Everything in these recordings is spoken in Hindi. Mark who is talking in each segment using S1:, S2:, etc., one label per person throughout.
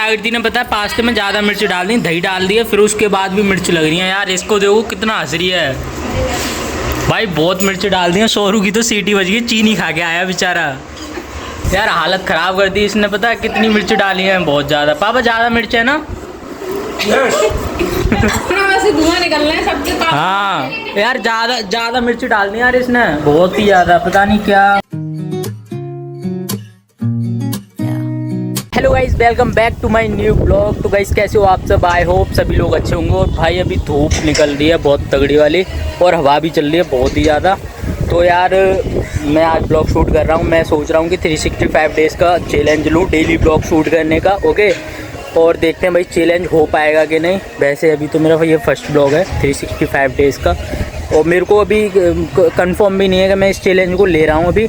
S1: जागृति ने पता है पास्ते में ज़्यादा मिर्च डाल दी, दही डाल दी है, फिर उसके बाद भी मिर्च लग रही है यार। इसको देखो कितना हंस रही है भाई, बहुत मिर्च डाल दी है। शोरू की तो सीटी बज गई, चीनी खा के आया बेचारा यार, हालत ख़राब कर दी इसने। पता है कितनी मिर्च डाली है, बहुत ज़्यादा। पापा ज़्यादा मिर्च है ना?
S2: धुआं निकल रहा है सबके पास।
S1: हाँ यार ज़्यादा मिर्च डाल दी यार इसने, बहुत ही ज़्यादा, पता नहीं क्या। Hello guys, welcome back to my new blog. तो गाइस कैसे हो आप सब? आई होप सभी लोग अच्छे होंगे। और भाई अभी धूप निकल रही है बहुत तगड़ी वाली, और हवा भी चल रही है बहुत ही ज़्यादा। तो यार मैं आज ब्लॉग शूट कर रहा हूँ। मैं सोच रहा हूँ कि 365 डेज़ का चैलेंज लूँ, डेली ब्लॉग शूट करने का। ओके, और देखते हैं भाई चैलेंज हो पाएगा कि नहीं। वैसे अभी तो मेरा भाई ये फर्स्ट ब्लॉग है 365 डेज़ का, और मेरे को अभी कंफर्म भी नहीं है कि मैं इस चैलेंज को ले रहा हूँ अभी।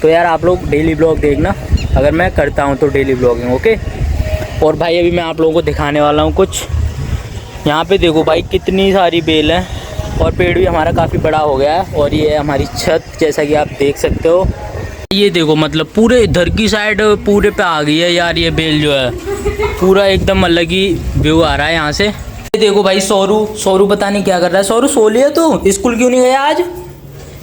S1: तो यार आप लोग डेली ब्लॉग देखना, अगर मैं करता हूँ तो डेली ब्लॉगिंग। ओके, और भाई अभी मैं आप लोगों को दिखाने वाला हूँ कुछ। यहाँ पे देखो भाई कितनी सारी बेल है, और पेड़ भी हमारा काफ़ी बड़ा हो गया है। और ये है हमारी छत, जैसा कि आप देख सकते हो। ये देखो मतलब पूरे इधर की साइड पूरे पे आ गई है यार ये बेल जो है, पूरा एकदम अलग ही व्यू आ रहा है यहाँ से। ये देखो भाई सोरू पता नहीं क्या कर रहा है। सोरू सो लिया तू? स्कूल क्यों नहीं गया आज?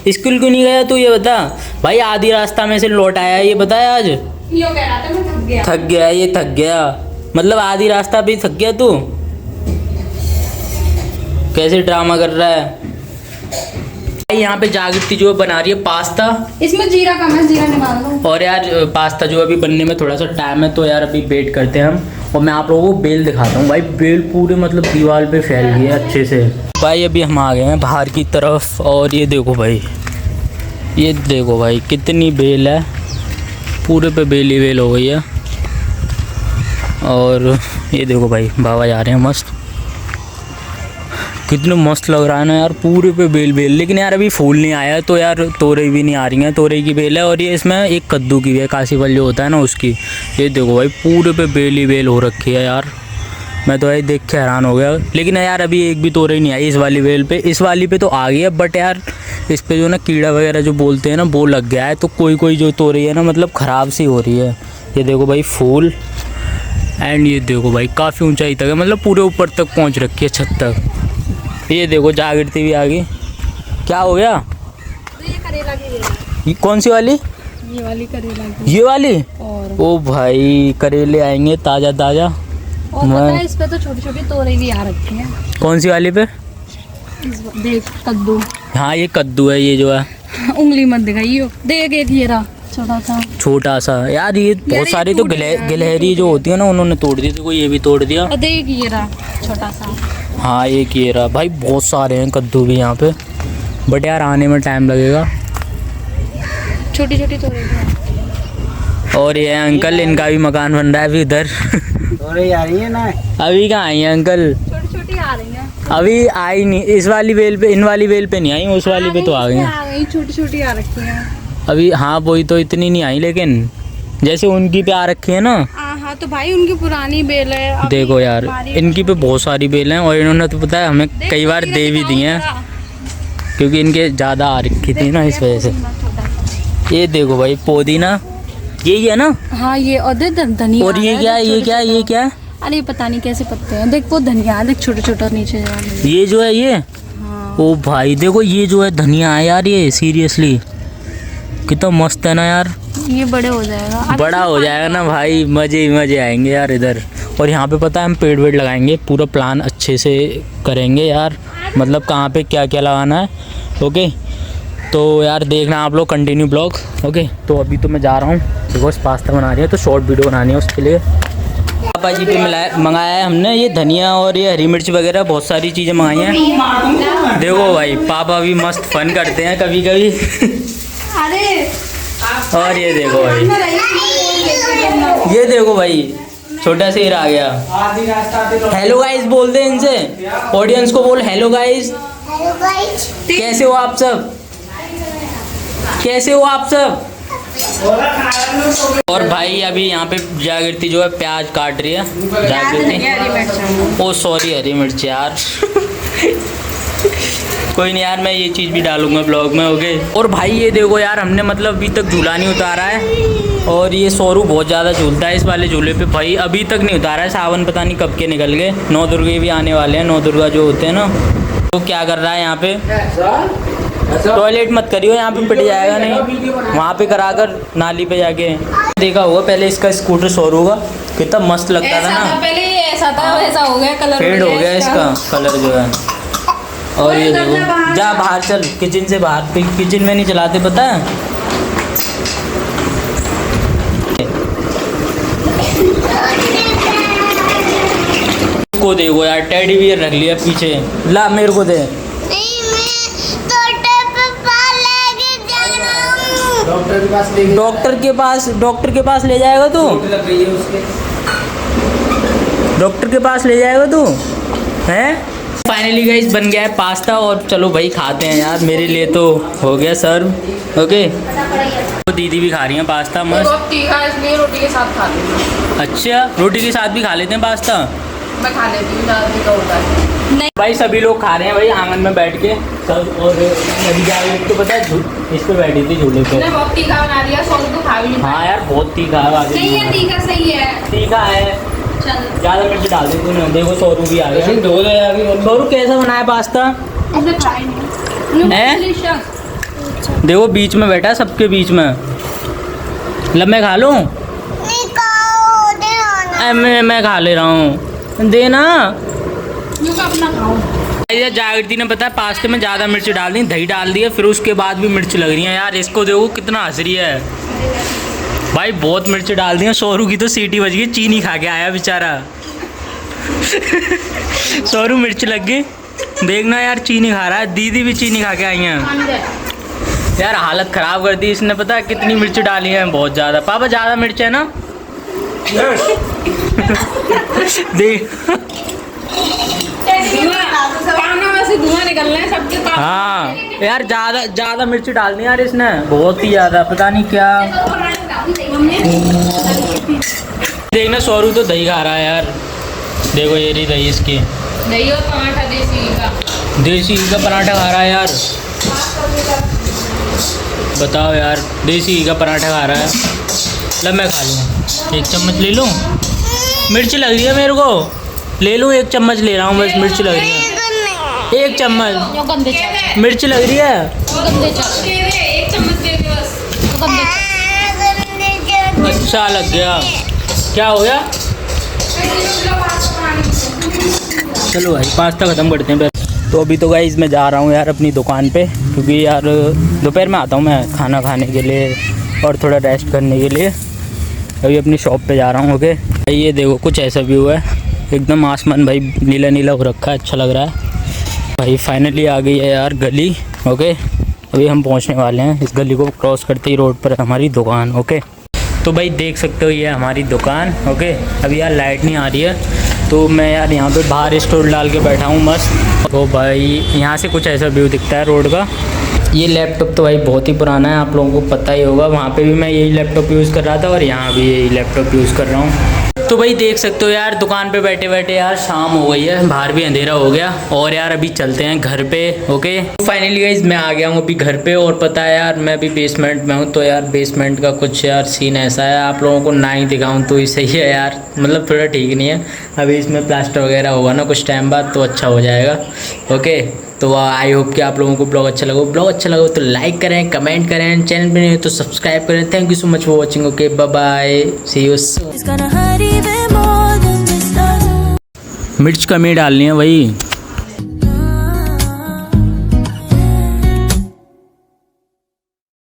S1: स्कूल क्यों नहीं गया तू, ये बता भाई। आधी रास्ता में से लौट आया, ये बताया आज?
S2: यो कह रहा था मैं थक गया।
S1: थक गया, ये थक गया मतलब आधी रास्ता भी थक गया तू? कैसे ड्रामा कर रहा है भाई। यहाँ पे जागृति जो बना रही है पास्ता,
S2: इसमें जीरा कम है, जीरा निकाल लो।
S1: और यार पास्ता जो अभी बनने में थोड़ा सा टाइम है, तो यार अभी वेट करते हैं हम। और मैं आप लोगों को बेल दिखाता हूँ भाई। बेल पूरे मतलब दीवार पे फैल गई है अच्छे से भाई। अभी हम आ गए हैं बाहर की तरफ, और ये देखो भाई, ये देखो भाई कितनी बेल है, पूरे पे बेल ही बेल हो गई है। और ये देखो भाई बाबा जा रहे हैं मस्त, कितने मस्त लग रहा है ना यार, पूरे पे बेल। लेकिन यार अभी फूल नहीं आया है, तो यार तोरई भी नहीं आ रही हैं। तोरई की बेल है, और ये इसमें एक कद्दू की भी है, काशी फल जो होता है ना उसकी। ये देखो भाई पूरे पे बेल ही बेल हो रखी है यार। मैं तो भाई देख के हैरान हो गया। लेकिन यार अभी एक भी तोरई नहीं आई इस वाली बेल पे। इस वाली पे तो आ गई है, बट यार इस पे जो ना कीड़ा वगैरह जो बोलते हैं ना, वो लग गया है। तो कोई जो तोरई है ना मतलब ख़राब सी हो रही है। ये देखो भाई फूल, एंड ये देखो भाई काफ़ी ऊंचाई तक है, मतलब पूरे ऊपर तक पहुंच रखी है, छत तक। ये देखो जागृति भी आ गई। क्या हो गया?
S2: ये करेला की बेल है।
S1: ये कौन सी वाली?
S2: ये वाली करेला की।
S1: ये वाली?
S2: और
S1: ओ भाई करेले आएंगे ताज़ा ताज़ा।
S2: और पता है इस पे तो छोटी छोटी तोरई भी आ रखी है।
S1: कौन सी वाली पे?
S2: देख कद्दू।
S1: हाँ ये कद्दू है, ये जो है।
S2: उंगली मत दिखाइयो, देख एक ये रहा
S1: छोटा सा यार। ये बहुत सारी तो गिलहरी जो होती है ना, उन्होंने तोड़ दी थी, कोई ये भी तोड़ दिया।
S2: देख ये रहा छोटा सा।
S1: हाँ एक ये रहा भाई, बहुत सारे हैं कद्दू भी यहाँ पे, बट यार आने में टाइम लगेगा।
S2: छोटी छोटी तोरई।
S1: और ये अंकल, इनका भी मकान बन रहा है अभी इधर।
S3: तोरई आ रही है ना?
S1: अभी कहाँ आई है अंकल?
S2: छोटी छोटी आ रही है,
S1: अभी आई नहीं इस वाली बेल पे, इन वाली बेल पे नहीं आई, उस वाली पे तो आ गई।
S2: छोटी छोटी आ रखी है
S1: अभी। हाँ वही तो, इतनी नहीं आई, लेकिन जैसे उनकी पे आ रखी है ना।
S2: हाँ तो भाई उनकी पुरानी बेल है।
S1: देखो यार इनकी पे बहुत सारी बेल हैं, और इन्होंने तो पता है हमें कई बार दे भी दी हैं, क्योंकि इनके ज़्यादा आ रखी थी ना, इस वजह से। ये देखो भाई पुदीना, यही है ना?
S2: हाँ ये और धनिया।
S1: और ये क्या है? ये क्या है?
S2: अरे पता नहीं कैसे पत्ते हैं। देख वो धनिया, देख छोटे छोटे नीचे जा रहे हैं।
S1: ये जो है ये।
S2: हाँ।
S1: ओ भाई देखो ये जो है धनिया है यार, ये सीरियसली कितना मस्त है ना यार।
S2: ये बड़े हो जाएगा,
S1: बड़ा हो जाएगा ना भाई, मज़े ही मज़े आएंगे यार इधर। और यहाँ पे पता है हम पेड़ वेड़ लगाएंगे, पूरा प्लान अच्छे से करेंगे यार, मतलब कहाँ पे क्या क्या लगाना है। ओके, तो यार देखना आप लोग कंटिन्यू ब्लॉग। ओके, तो अभी तो मैं जा रहा हूँ, बिकॉज पास्ता बना रही है तो शॉर्ट वीडियो बनानी है उसके लिए। पापा जी पे मंगाया है हमने ये धनिया और ये हरी मिर्च वगैरह, बहुत सारी चीज़ें मंगाई हैं। देखो भाई पापा भी मस्त फन करते हैं कभी कभी। और ये देखो भाई, ये देखो भाई छोटा सा हीरा आ गया। हेलो गाइस बोल दे इनसे, ऑडियंस को बोल हेलो गाइस। कैसे हो आप सब? कैसे हो आप सब? और भाई अभी यहाँ पे जागृति जो है प्याज काट रही है। जागृति, ओ सॉरी हरी मिर्च यार। कोई नहीं यार, मैं ये चीज़ भी डालूंगा ब्लॉग में, ओके। और भाई ये देखो यार, हमने मतलब अभी तक झूला नहीं उतारा है, और ये सोरू बहुत ज़्यादा झूलता है इस वाले झूले पे भाई, अभी तक नहीं उतारा है। सावन पता नहीं कब के निकल गए, 9 दुर्गे भी आने वाले हैं, 9 दुर्गा जो होते हैं ना। तो क्या कर रहा है यहाँ पे? टॉयलेट मत करियो, यहाँ पे पिट जाएगा, नहीं वहाँ पे करा कर नाली पे जाके। देखा होगा पहले इसका स्कूटर सोरू का, कितना मस्त लगता था ना,
S2: पहले ये ऐसा था, वैसा हो गया, कलर
S1: फेड हो गया इसका कलर जो है। और ये देखो, जा बाहर चल, किचन से बाहर, किचन में नहीं चलाते पता है। को देखो यार, टेडी बियर रख लिया पीछे, ला मेरे को दे। डॉक्टर के पास ले जाएगा तू? डॉक्टर के पास ले जाएगा तू हैं? फाइनली गाइस बन गया है पास्ता, और चलो भाई खाते हैं यार, मेरे लिए तो हो गया सर्व, ओके। तो दीदी भी खा रही हैं पास्ता, मस्त
S2: तीखा है इसलिए रोटी के साथ खा लेती हूँ।
S1: अच्छा, रोटी के साथ भी खा लेते हैं पास्ता?
S2: मैं खा लेती हूँ, ज़्यादा तीखा होता है। नहीं
S1: भाई सभी लोग खा रहे हैं भाई आंगन में बैठ के सब, और नदी जाकर तो पता है इस पे बैठी थी झूले पे।
S2: बहुत तीखा बना दिया, सॉस तो खा भी नहीं।
S1: हाँ यार बहुत तीखा है, आगे
S2: सही है, तीखा सही है,
S1: तीखा है,
S2: चल
S1: ज़्यादा मिर्च डाल दी तूने। देखो सोरू भी आ गया। सोरू कैसा बनाया पास्ता?
S2: इसे फ्राई नहीं
S1: हैं? देखो बीच में बैठा, सबके बीच में। लब मैं खा लूँ? मैं खा ले रहा हूँ, देना।
S2: अपना खाओ।
S1: जागृति ने पता है पास्ते में ज़्यादा मिर्च डाल दी, दही डाल दिया, फिर उसके बाद भी मिर्च लग रही है यार। इसको देखो कितना हंस रही है भाई, बहुत मिर्च डाल दी है। सोरू की तो सीटी बज गई, चीनी खा के आया बेचारा। सोरू मिर्च लग गई, देखना यार चीनी खा रहा है। दीदी भी चीनी खा के आई हैं यार, हालत ख़राब कर दी इसने, पता है कितनी मिर्च डाली है, बहुत ज़्यादा। पापा ज़्यादा मिर्च है ना? देख
S2: धुआं निकलना है सबके पास।
S1: हाँ यार, ज़्यादा मिर्च डालनी यार इसने, बहुत ही ज़्यादा, पता नहीं क्या। देखना सोरू तो दही खा रहा है यार, देखो ये रही दही इसकी,
S2: दही और पराठा
S1: देसी घी का पराठा खा रहा है यार। बताओ यार, देसी घी का पराठा खा रहा है। लब मैं खा लूँ, 1 चम्मच ले लूँ? मिर्च लग रही है मेरे को, ले लूँ? 1 चम्मच ले रहा हूँ बस, मिर्च लग रही है 1 चम्मच मिर्च लग रही है।
S2: 1 चम्मच दे दे बस,
S1: अच्छा लग गया, क्या हो गया? चलो भाई पास्ता ख़त्म करते हैं। तो अभी तो गाइस मैं जा रहा हूँ यार अपनी दुकान पे, क्योंकि यार दोपहर में आता हूँ मैं खाना खाने के लिए और थोड़ा रेस्ट करने के लिए। अभी अपनी शॉप पे जा रहा हूँ, ओके। ये देखो कुछ ऐसा व्यू है, एकदम आसमान भाई नीला नीला हो रखा है, अच्छा लग रहा है भाई। फाइनली आ गई है यार गली, ओके। अभी हम पहुँचने वाले हैं, इस गली को क्रॉस करते ही रोड पर है हमारी दुकान, ओके। तो भाई देख सकते हो ये हमारी दुकान, ओके। अभी यार लाइट नहीं आ रही है, तो मैं यार यहाँ पे बाहर स्टोर डाल के बैठा हूँ मस्त। तो भाई यहाँ से कुछ ऐसा व्यू दिखता है रोड का। ये लैपटॉप तो भाई बहुत ही पुराना है, आप लोगों को पता ही होगा। वहाँ पे भी मैं यही लैपटॉप यूज़ कर रहा था और यहाँ भी यही लैपटॉप यूज़ कर रहा हूँ। तो भाई देख सकते हो यार दुकान पे बैठे बैठे यार शाम हो गई है, बाहर भी अंधेरा हो गया, और यार अभी चलते हैं घर पे, ओके। फाइनली गाइस मैं आ गया हूँ अभी घर पे, और पता है यार मैं अभी बेसमेंट में हूँ। तो यार बेसमेंट का कुछ यार सीन ऐसा है, आप लोगों को ना ही दिखाऊँ तो ही सही है यार, मतलब थोड़ा ठीक नहीं है। अभी इसमें प्लास्टर वगैरह होगा ना कुछ टाइम बाद, तो अच्छा हो जाएगा, ओके। तो आई होप कि आप लोगों को ब्लॉग अच्छा लगा। ब्लॉग अच्छा लगा तो लाइक करें, कमेंट करें, चैनल पे नहीं हो तो सब्सक्राइब करें। Thank you so much for watching, okay bye bye, see you soon. मिर्च कमी डालनी है भाई।